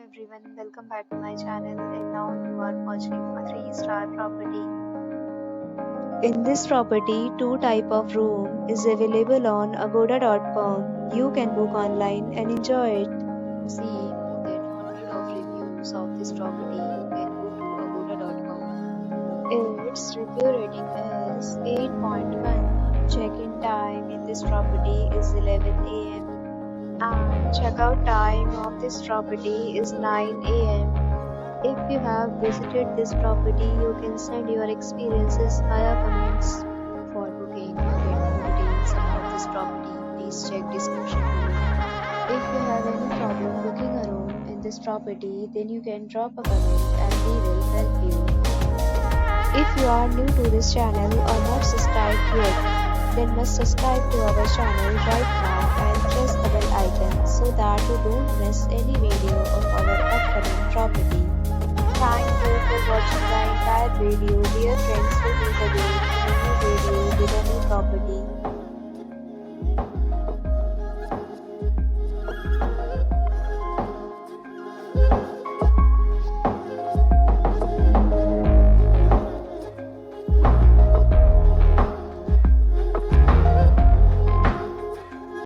everyone, welcome back to my channel and now you are watching a 3-star property. In this property, two type of room is available on agoda.com. You can book online and enjoy it. To see more than 100 of reviews of this property, you can go to agoda.com. Its review rating is 8.1. Check-in time in this property is 11 a.m. and checkout time of this property is 9 a.m. If you have visited this property, you can send your experiences via comments. For booking or get more details about this property, please check description below. If you have any problem booking a room in this property, then you can drop a comment and we will help you. If you are new to this channel or not subscribed yet, then must subscribe to our channel right now and press the bell icon so that you don't miss any video of our upcoming property. Thank you for watching the entire video. Dear friends, will meet again in a new video with a new property.